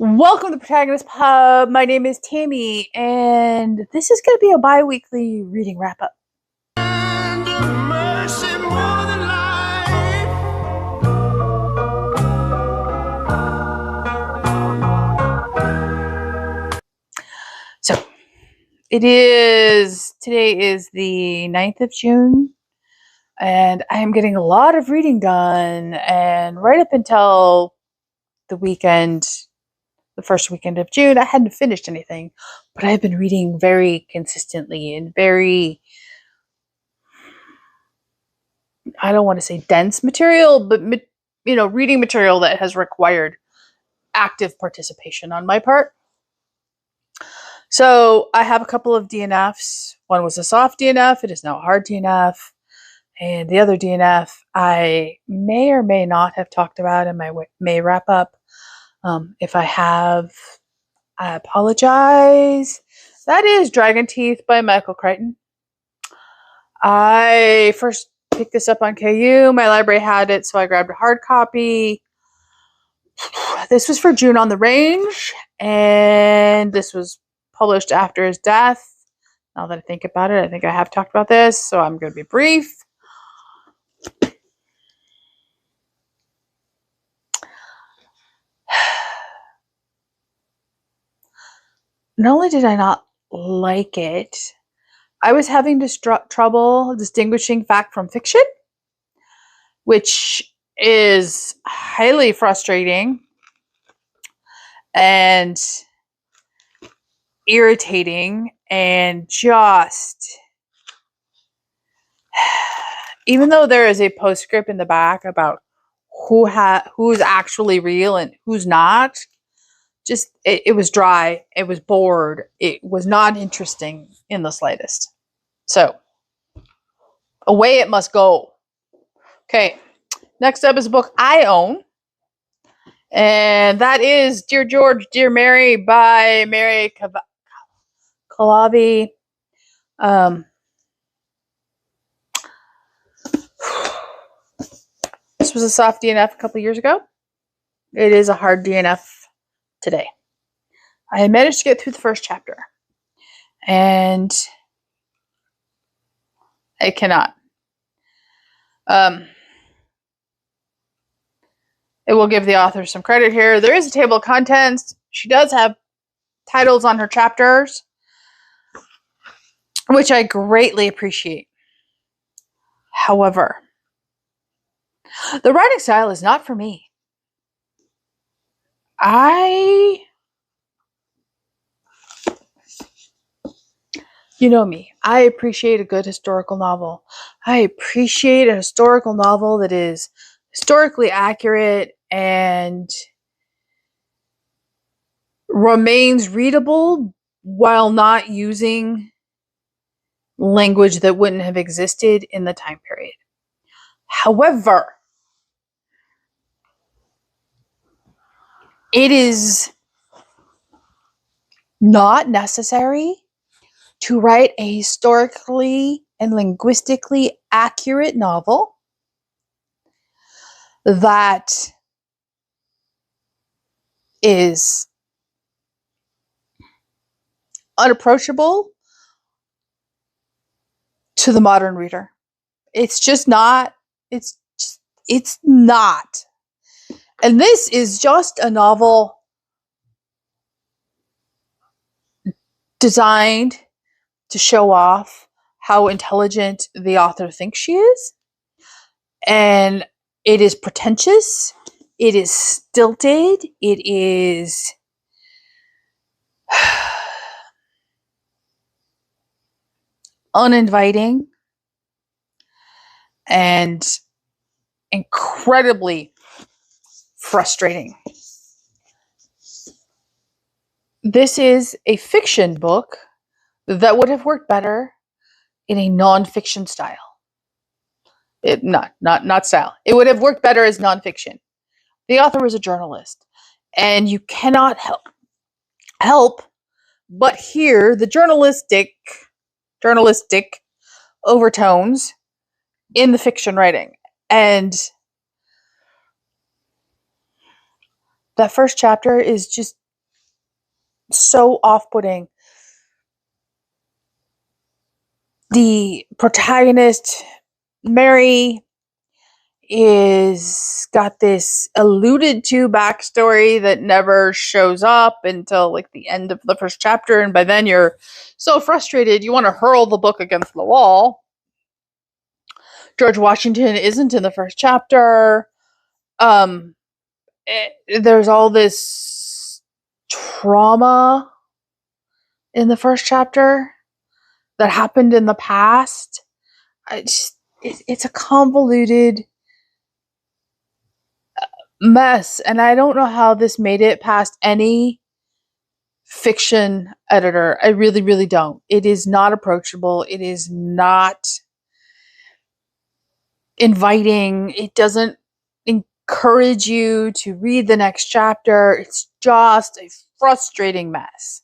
Welcome to Protagonist Pub. My name is Tammy, and this is going to be a bi-weekly reading wrap-up. So, today is the 9th of June, and I am getting a lot of reading done, and right up until the weekend, the first weekend of June, I hadn't finished anything, but I've been reading very consistently and very, I don't want to say dense material, but reading material that has required active participation on my part. So I have a couple of DNFs. One was a soft DNF. It is now a hard DNF. And the other DNF I may or may not have talked about in my May wrap up. If I have, I apologize. That is Dragon Teeth by Michael Crichton. I first picked this up on KU. My library had it, so I grabbed a hard copy. This was for June on the Range, and this was published after his death. Now that I think about it, I think I have talked about this, so I'm going to be brief. Not only did I not like it, I was having trouble distinguishing fact from fiction, which is highly frustrating and irritating, and just, even though there is a postscript in the back about who's actually real and who's not, just it was dry, it was bored, it was not interesting in the slightest. So away it must go. Okay, next up is a book I own, and that is Dear George, Dear Mary by Mary Calabi. This was a soft DNF a couple years ago. It is a hard DNF today. I managed to get through the first chapter, and I cannot. It will give the author some credit here. There is a table of contents. She does have titles on her chapters, which I greatly appreciate. However, the writing style is not for me. You know me. I appreciate a good historical novel. I appreciate a historical novel that is historically accurate and remains readable while not using language that wouldn't have existed in the time period. However, it is not necessary to write a historically and linguistically accurate novel that is unapproachable to the modern reader. It's just not. It's not. And this is just a novel designed to show off how intelligent the author thinks she is. And it is pretentious. It is stilted. It is uninviting and incredibly frustrating. This is a fiction book that would have worked better in a non-fiction style. Not style. It would have worked better as non-fiction. The author was a journalist, and you cannot help but hear the journalistic overtones in the fiction writing. And that first chapter is just so off-putting. The protagonist, Mary, is got this alluded to backstory that never shows up until like the end of the first chapter, and by then you're so frustrated you want to hurl the book against the wall. George Washington isn't in the first chapter. There's all this trauma in the first chapter that happened in the past. It's a convoluted mess, and I don't know how this made it past any fiction editor. I really, really don't. It is not approachable. It is not inviting. It doesn't encourage you to read the next chapter. It's just a frustrating mess.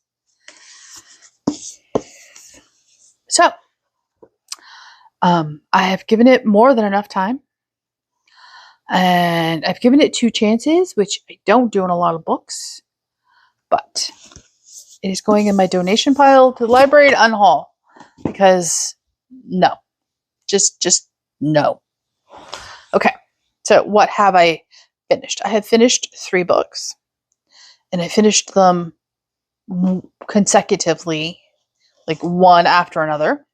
So, I have given it more than enough time. And I've given it 2 chances, which I don't do in a lot of books. But it is going in my donation pile to the library to unhaul. Because no. Just no. Okay. So what have I finished? I have finished 3 books. And I finished them consecutively, like one after another.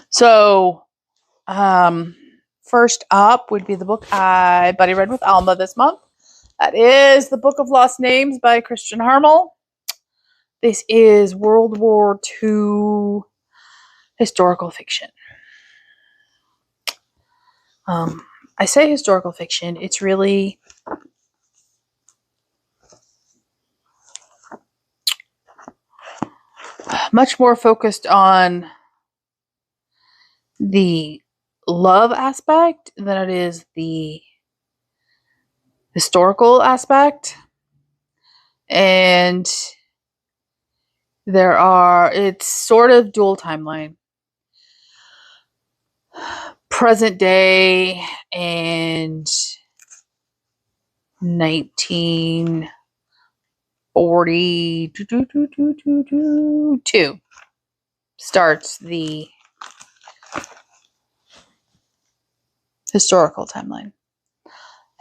So, first up would be the book I buddy read with Alma this month. That is The Book of Lost Names by Christian Harmel. This is World War II historical fiction. I say historical fiction. It's really much more focused on the love aspect than it is the historical aspect. And it's sort of dual timeline. Present day and 1942 starts the historical timeline.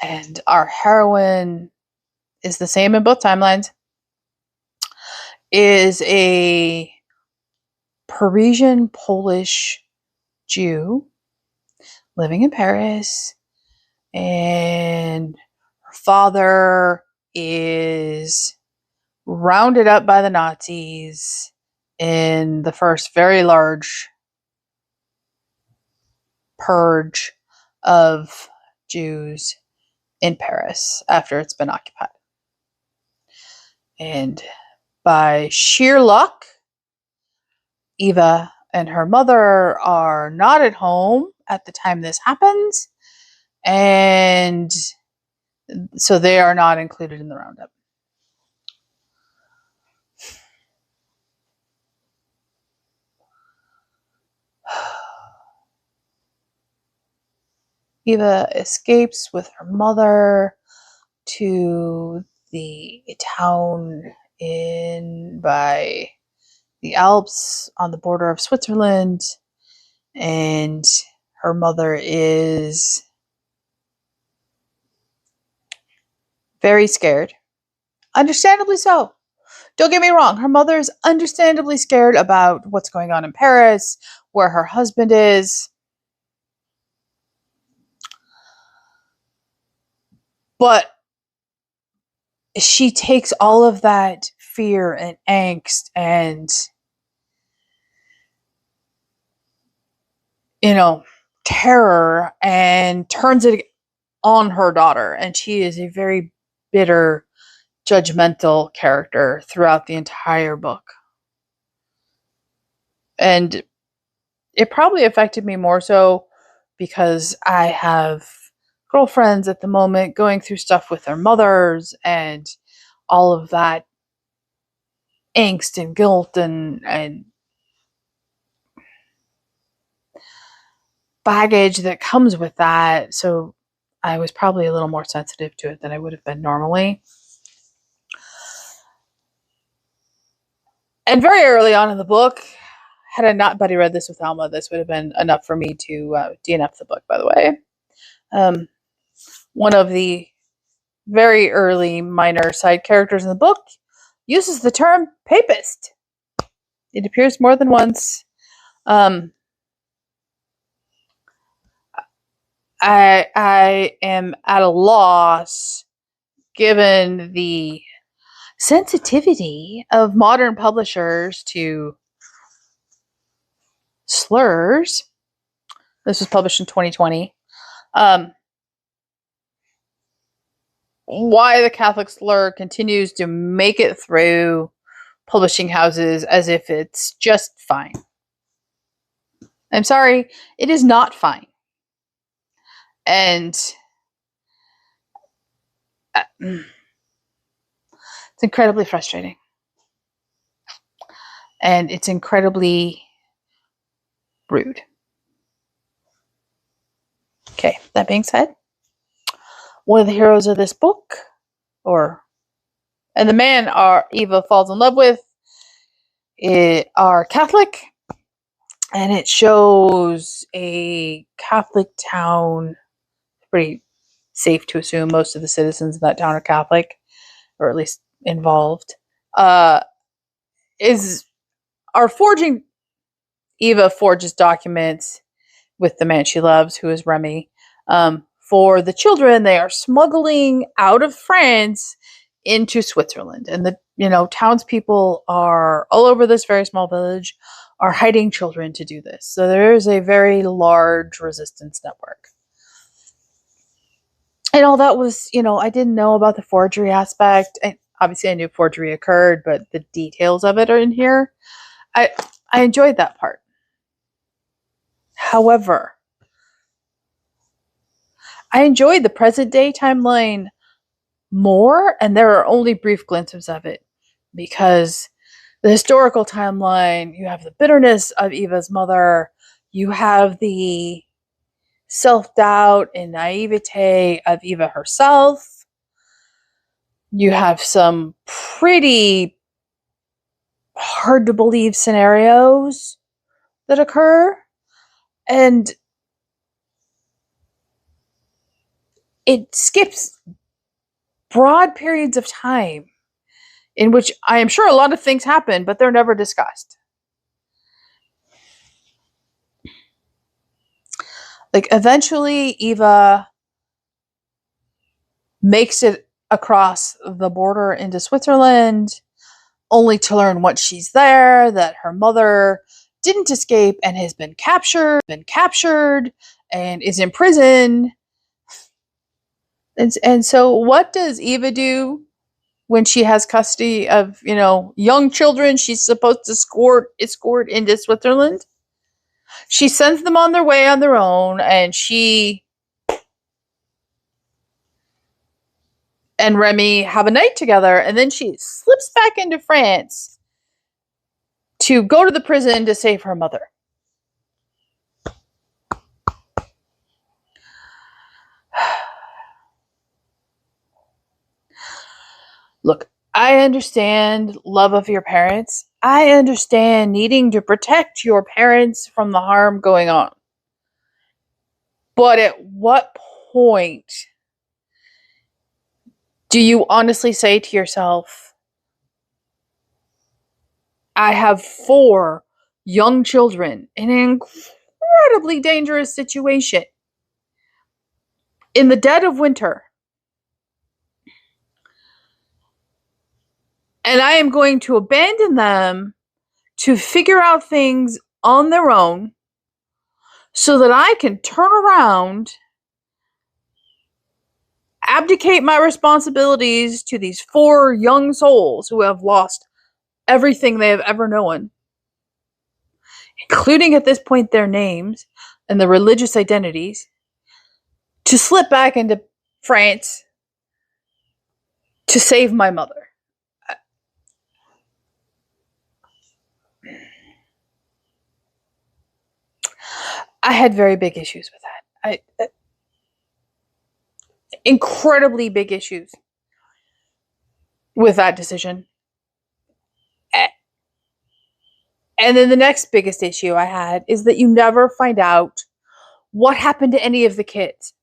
And our heroine is the same in both timelines. Is a Parisian Polish Jew living in Paris, and her father is rounded up by the Nazis in the first very large purge of Jews in Paris after it's been occupied. And by sheer luck, Eva and her mother are not at home at the time this happens, and so they are not included in the roundup. Eva escapes with her mother to the town by the Alps on the border of Switzerland, and her mother is very scared. Understandably so. Don't get me wrong, her mother is understandably scared about what's going on in Paris, where her husband is. But she takes all of that fear and angst and, terror and turns it on her daughter. And she is a very bitter, judgmental character throughout the entire book. And it probably affected me more so because I have girlfriends at the moment going through stuff with their mothers and all of that angst and guilt and baggage that comes with that. So I was probably a little more sensitive to it than I would have been normally. And very early on in the book, had I not buddy read this with Alma, this would have been enough for me to DNF the book, by the way. One of the very early minor side characters in the book uses the term papist. It appears more than once. I am at a loss, given the sensitivity of modern publishers to slurs. This was published in 2020. Why the Catholic slur continues to make it through publishing houses as if it's just fine. I'm sorry, it is not fine. And it's incredibly frustrating. And it's incredibly rude. Okay, that being said, one of the heroes of this book, and the man Eva falls in love with, are Catholic, and it shows a Catholic town. Pretty safe to assume most of the citizens in that town are Catholic, or at least involved. Eva forges documents with the man she loves, who is Remy. For the children, they are smuggling out of France into Switzerland. And the townspeople are all over this very small village, are hiding children to do this. So there is a very large resistance network. And all that was, I didn't know about the forgery aspect. Obviously, I knew forgery occurred, but the details of it are in here. I enjoyed that part. However, I enjoyed the present day timeline more, and there are only brief glimpses of it, because the historical timeline, you have the bitterness of Eva's mother, you have the self-doubt and naivete of Eva herself, you have some pretty hard to believe scenarios that occur, and it skips broad periods of time in which I am sure a lot of things happen, but they're never discussed. Like, eventually Eva makes it across the border into Switzerland, only to learn once she's there that her mother didn't escape and has been captured and is in prison. And so what does Eva do when she has custody of, young children she's supposed to escort into Switzerland? She sends them on their way on their own, and she and Remy have a night together, and then she slips back into France to go to the prison to save her mother. Look, I understand love of your parents. I understand needing to protect your parents from the harm going on. But at what point do you honestly say to yourself, I have 4 young children in an incredibly dangerous situation in the dead of winter, and I am going to abandon them to figure out things on their own so that I can turn around, abdicate my responsibilities to these 4 young souls who have lost everything they have ever known, including at this point their names and their religious identities, to slip back into France to save my mother. I had very big issues with that. Incredibly big issues with that decision. And then the next biggest issue I had is that you never find out what happened to any of the kids.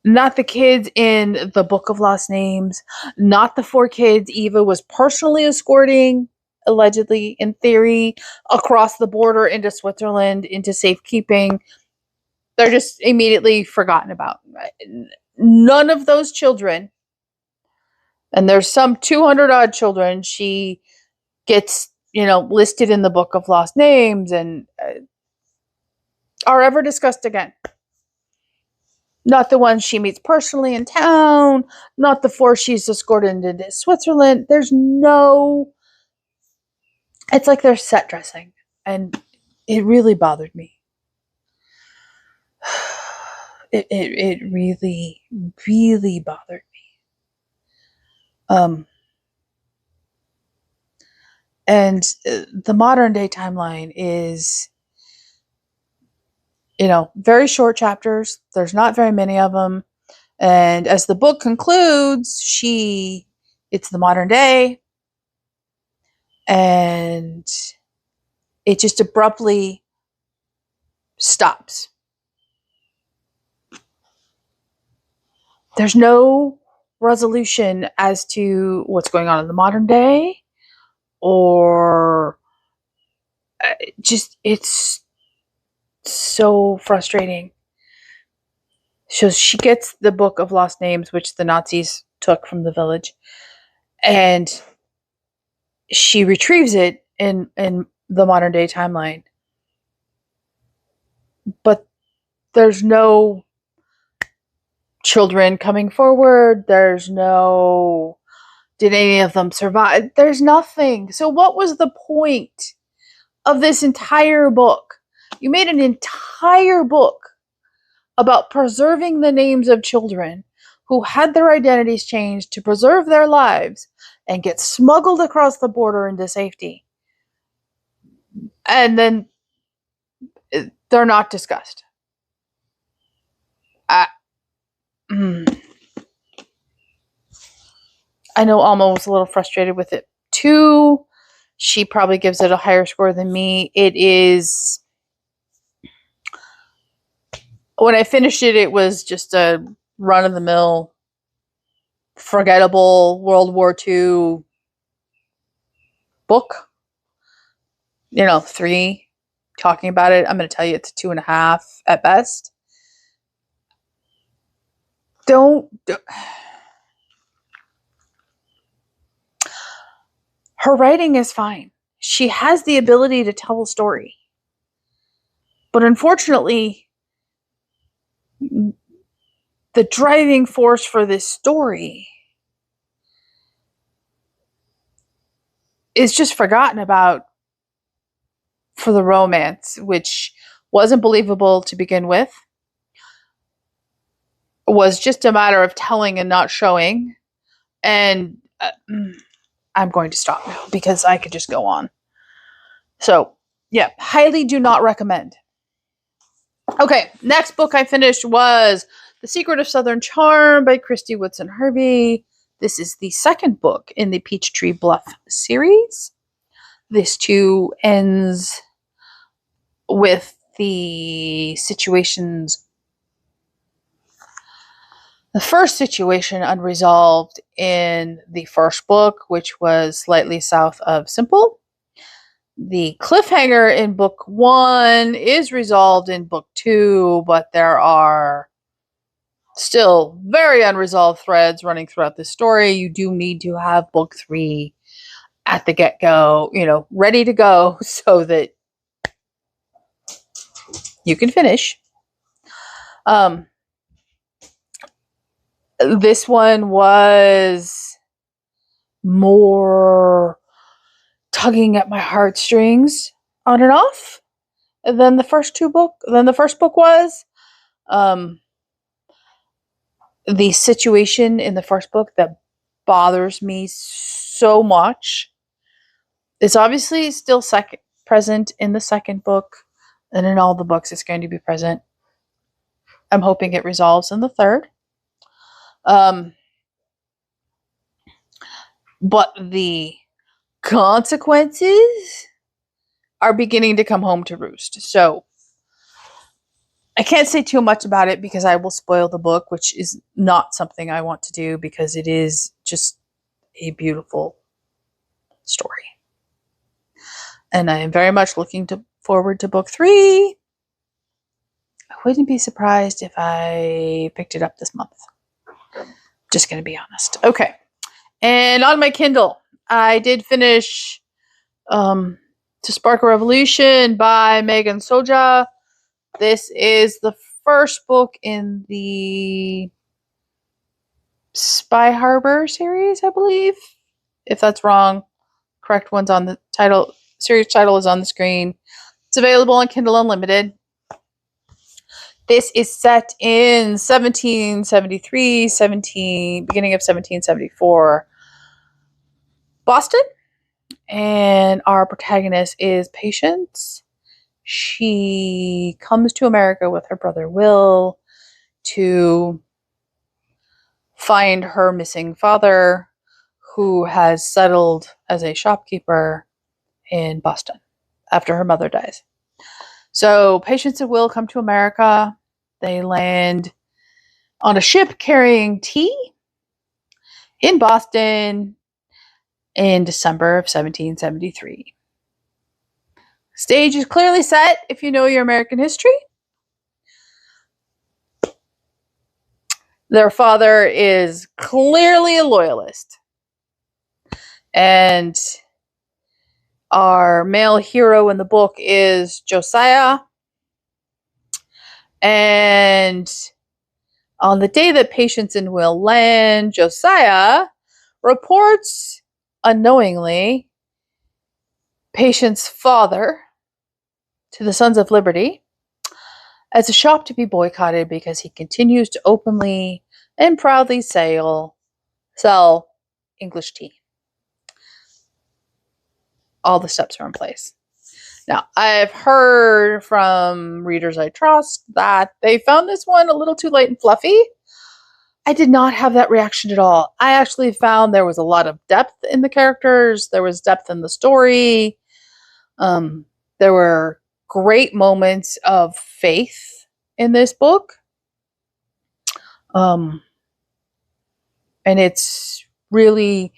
Not the kids in the Book of Lost Names, not the 4 kids Eva was personally escorting, allegedly, in theory, across the border into Switzerland, into safekeeping. They're just immediately forgotten about. None of those children, and there's some 200 odd children, she gets, listed in the Book of Lost Names and are ever discussed again. Not the ones she meets personally in town, not the 4 she's escorted into Switzerland. There's no, it's like they're set dressing, and it really bothered me. It really, really bothered me. And the modern day timeline is, very short chapters. There's not very many of them. And as the book concludes, it's the modern day, and it just abruptly stops. There's no resolution as to what's going on in the modern day, or it's so frustrating. So she gets the Book of Lost Names, which the Nazis took from the village, and she retrieves it in the modern day timeline. But there's no children coming forward. There's no, did any of them survive? There's nothing. So what was the point of this entire book? You made an entire book about preserving the names of children who had their identities changed to preserve their lives and get smuggled across the border into safety. And then they're not discussed. I know Alma was a little frustrated with it too. She probably gives it a higher score than me. It is, when I finished it, it was just a run-of-the-mill, forgettable World War II book. 3 talking about it. I'm going to tell you it's a 2.5 at best. Don't. Her writing is fine. She has the ability to tell a story. But unfortunately, the driving force for this story is just forgotten about for the romance, which wasn't believable to begin with. It was just a matter of telling and not showing. And I'm going to stop now because I could just go on. So, yeah, highly do not recommend. Okay, next book I finished was The Secret of Southern Charm by Christy Woodson Harvey. This is the second book in the Peachtree Bluff series. This too ends with the situations. The first situation unresolved in the first book, which was slightly south of Simple. The cliffhanger in book 1 is resolved in book 2, but there are still very unresolved threads running throughout the story. You do need to have book 3 at the get-go, ready to go so that you can finish. This one was more tugging at my heartstrings on and off than the first book was. The situation in the first book that bothers me so much is obviously still present in the second book, and in all the books it's going to be present. I'm hoping it resolves in the third. But the consequences are beginning to come home to roost. So I can't say too much about it because I will spoil the book, which is not something I want to do because it is just a beautiful story. And I am very much looking forward to book 3. I wouldn't be surprised if I picked it up this month. Just going to be honest. Okay. And on my Kindle, I did finish To Spark a Revolution by Megan Soja. This is the first book in the Spy Harbor series, I believe. If that's wrong, correct one's on the title. Series title is on the screen. It's available on Kindle Unlimited. This is set in 1773, beginning of 1774 Boston. And our protagonist is Patience. She comes to America with her brother Will to find her missing father, who has settled as a shopkeeper in Boston after her mother dies. So Patience and Will come to America. They land on a ship carrying tea in Boston in December of 1773. Stage is clearly set if you know your American history. Their father is clearly a loyalist. And our male hero in the book is Josiah. And on the day that Patience and Will land, Josiah reports unknowingly Patience's father to the Sons of Liberty as a shop to be boycotted because he continues to openly and proudly sell English tea. All the steps are in place. Now, I've heard from readers I trust that they found this one a little too light and fluffy. I did not have that reaction at all. I actually found there was a lot of depth in the characters. There was depth in the story. There were great moments of faith in this book. And it's really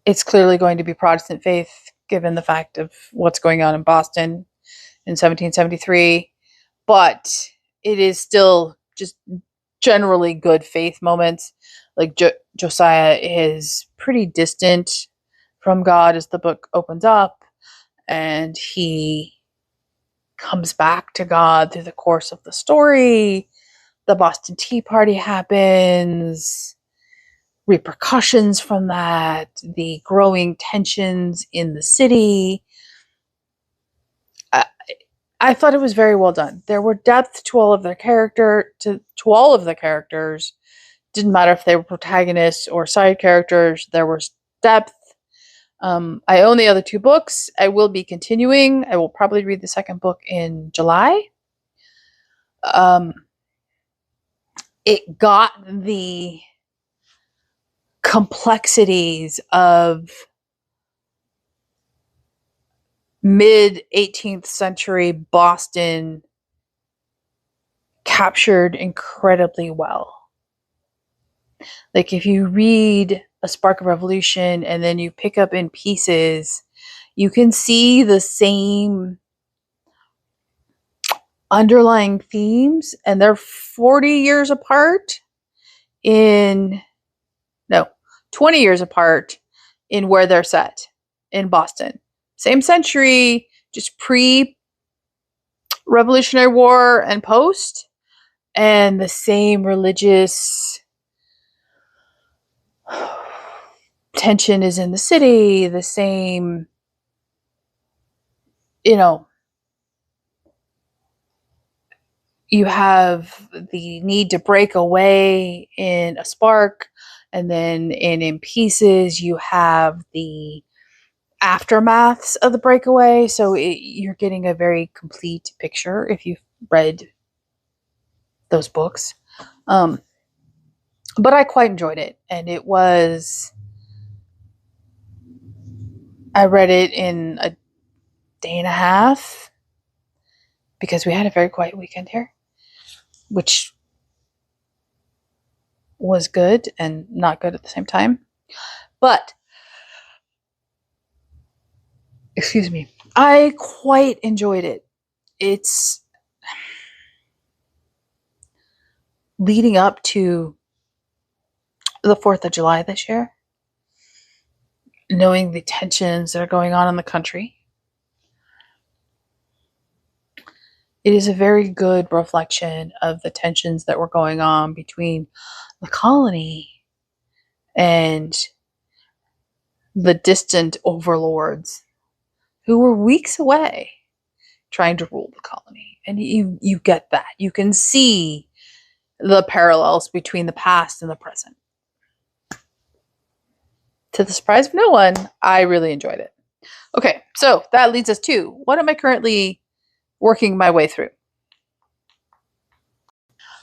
it's clearly going to be Protestant faith given the fact of what's going on in Boston in 1773, but it is still just generally good faith moments. Like Josiah is pretty distant from God as the book opens up, and he comes back to God through the course of the story. The Boston Tea Party happens, repercussions from that, the growing tensions in the city. I thought it was very well done. There were depth to all of their to all of the characters. Didn't matter if they were protagonists or side characters. There was depth. I own the other 2 books. I will be continuing. I will probably read the second book in July. It got the complexities of mid-18th century Boston captured incredibly well. Like if you read A Spark of Revolution and then you pick up in pieces, you can see the same underlying themes, and they're 40 years apart 20 years apart in where they're set in Boston. Same century, just pre-Revolutionary War and post, and the same religious tension is in the city, the same, you have the need to break away in A Spark, and then in Pieces, you have the aftermaths of the breakaway. So you're getting a very complete picture if you've read those books. But I quite enjoyed it. And I read it in a day and a half because we had a very quiet weekend here, which was good and not good at the same time. But, excuse me, I quite enjoyed it. It's leading up to the 4th of July this year, knowing the tensions that are going on in the country. It is a very good reflection of the tensions that were going on between the colony and the distant overlords who were weeks away trying to rule the colony. And you get that. You can see the parallels between the past and the present. To the surprise of no one, I really enjoyed it. Okay, so that leads us to, what am I currently working my way through?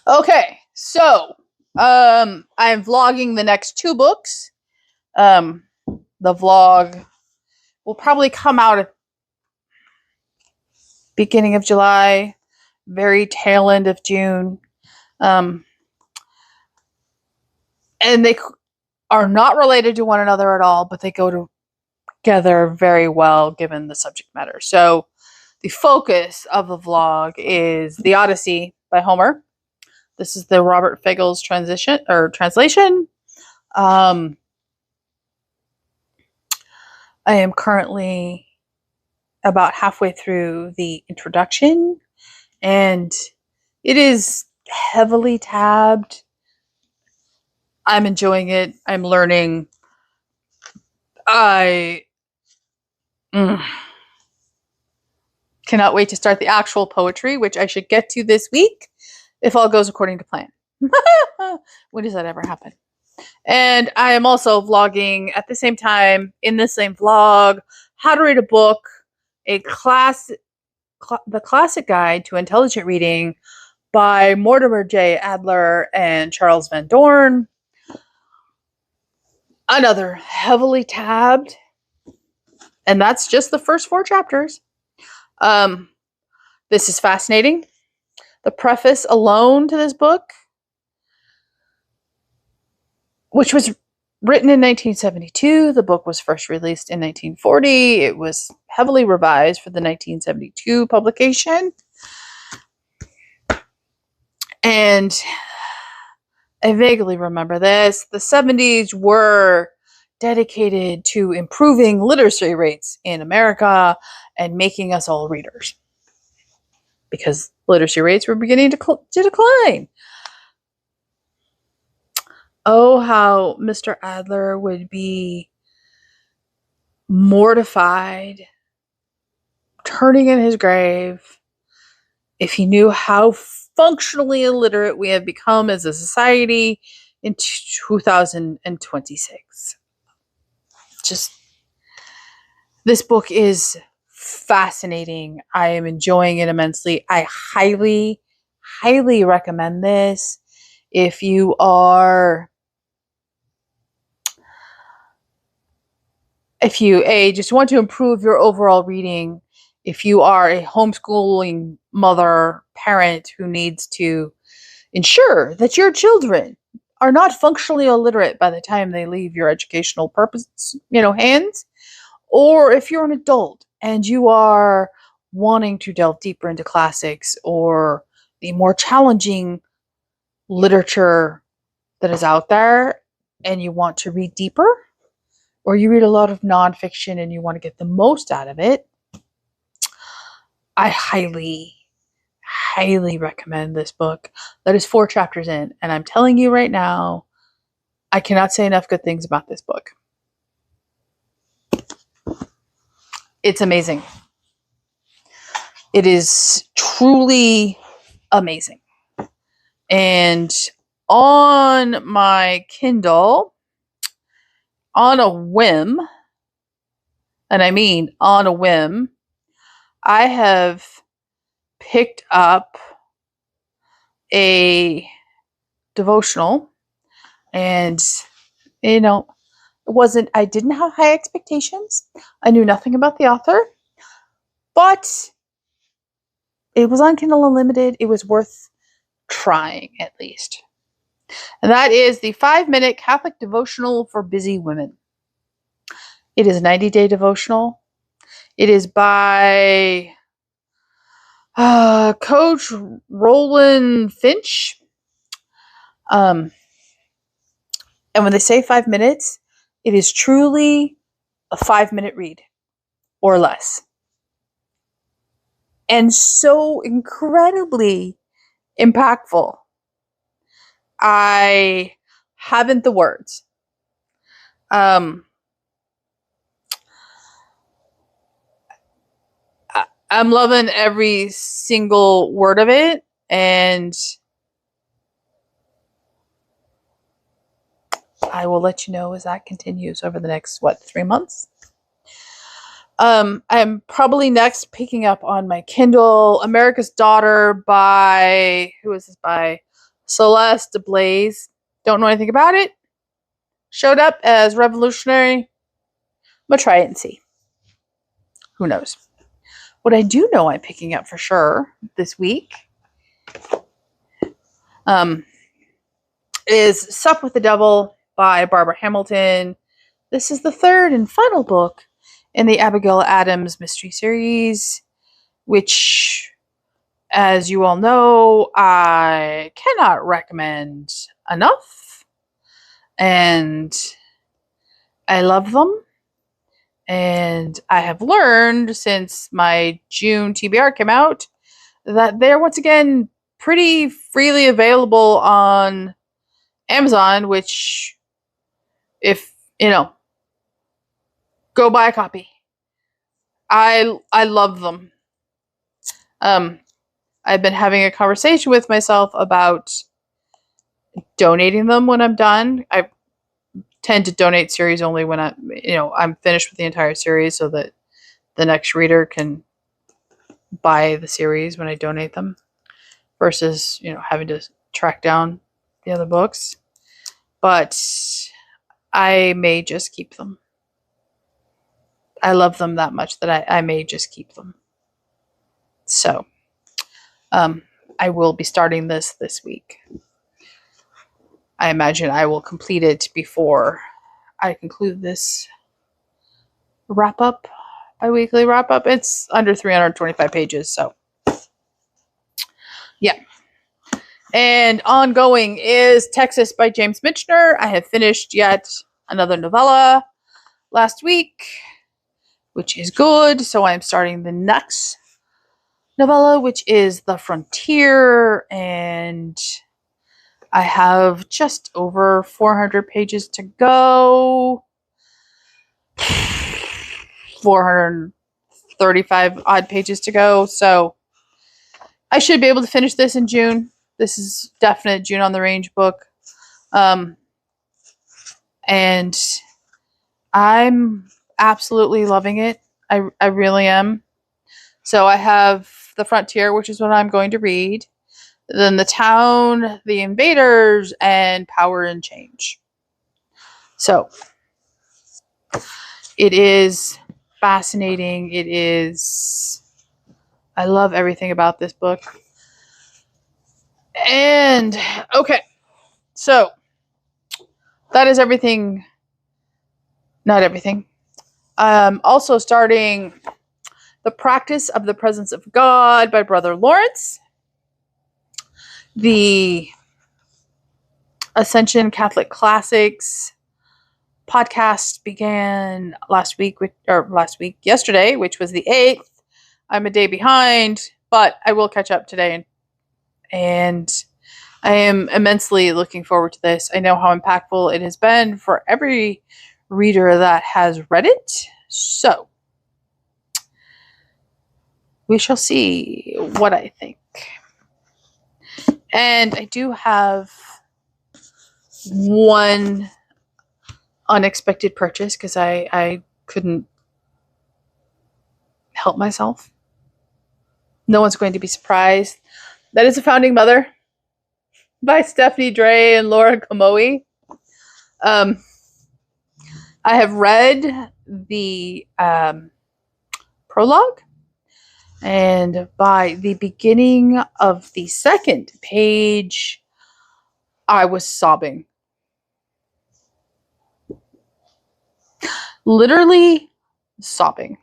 Okay, so I'm vlogging the next 2 books. The vlog will probably come out at beginning of July, very tail end of June. And they are not related to one another at all, but they go together very well given the subject matter. So the focus of the vlog is The Odyssey by Homer. This is the Robert Fagles translation. I am currently about halfway through the introduction, and it is heavily tabbed. I'm enjoying it. I'm learning. I cannot wait to start the actual poetry, which I should get to this week if all goes according to plan. When does that ever happen? And I am also vlogging at the same time, in the same vlog, how to read a book, the classic guide to intelligent reading by Mortimer J. Adler and Charles Van Dorn. Another heavily tabbed, and that's just the first 4 chapters. This is fascinating. The preface alone to this book, which was written in 1972, the book was first released in 1940. It was heavily revised for the 1972 publication. And I vaguely remember this. The 70s were dedicated to improving literacy rates in America and making us all readers, because literacy rates were beginning to decline. Oh, how Mr. Adler would be mortified, turning in his grave, if he knew how functionally illiterate we have become as a society in 2026. Just, this book is fascinating. I am enjoying it immensely. I highly, highly recommend this. If you just want to improve your overall reading, if you are a homeschooling mother, parent who needs to ensure that your children are not functionally illiterate by the time they leave your educational hands, or if you're an adult and you are wanting to delve deeper into classics or the more challenging literature that is out there and you want to read deeper, or you read a lot of nonfiction and you want to get the most out of it, I highly, highly recommend this book. That is 4 chapters in, and I'm telling you right now, I cannot say enough good things about this book. It's amazing. It is truly amazing. And on my Kindle, on a whim, and I mean on a whim, I have picked up a devotional And, you know, I didn't have high expectations. I knew nothing about the author, but it was on Kindle Unlimited. It was worth trying, at least. And that is the 5-minute Catholic devotional for busy women. It is a 90-day devotional. It is by Coach Roland Finch. And when they say 5 minutes, it is truly a 5-minute read or less. And so incredibly impactful. I haven't the words. I'm loving every single word of it, and I will let you know as that continues over the next 3 months. I'm probably next picking up on my Kindle America's Daughter by Celeste DeBlaise. Don't know anything about it. Showed up as revolutionary. I'm gonna try it and see. Who knows? What I do know I'm picking up for sure this week is Sup with the Devil by Barbara Hamilton. This is the third and final book in the Abigail Adams mystery series, which, as you all know, I cannot recommend enough. And I love them. And I have learned since my June TBR came out that they're once again pretty freely available on Amazon, which, if go buy a copy. I love them. I've been having a conversation with myself about donating them when I'm done. I tend to donate series only when I'm finished with the entire series, so that the next reader can buy the series when I donate them, versus having to track down the other books. But I may just keep them. I love them that much that I may just keep them. So, I will be starting this week. I imagine I will complete it before I conclude this bi-weekly wrap-up. It's under 325 pages, so yeah. And ongoing is Texas by James Michener. I have finished yet another novella last week, which is good. So I'm starting the next novella, which is The Frontier, and I have just over 400 pages to go. 435 odd pages to go. So I should be able to finish this in June. This is definite June on the Range book. And I'm absolutely loving it. I really am. So I have The Frontier, which is what I'm going to read. Then The Town, The Invaders, and Power and Change. So it is fascinating. I love everything about this book. And okay, so that is everything. Not everything. Also starting The Practice of the Presence of God by Brother Lawrence. The Ascension Catholic Classics podcast began yesterday, which was the 8th. I'm a day behind, but I will catch up today. And I am immensely looking forward to this. I know how impactful it has been for every reader that has read it. So we shall see what I think. And I do have one unexpected purchase because I couldn't help myself. No one's going to be surprised. That is A Founding Mother by Stephanie Dre and Laura Kamoe. I have read the prologue, and by the beginning of the second page, I was sobbing. Literally sobbing.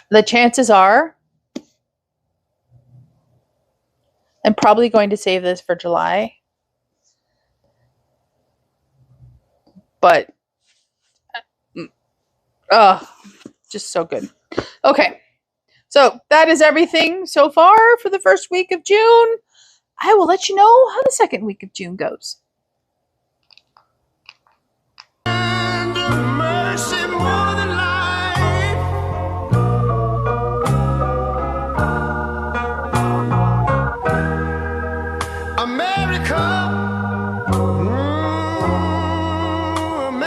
The chances are I'm probably going to save this for July. But, just so good. Okay. So that is everything so far for the first week of June. I will let you know how the second week of June goes. America.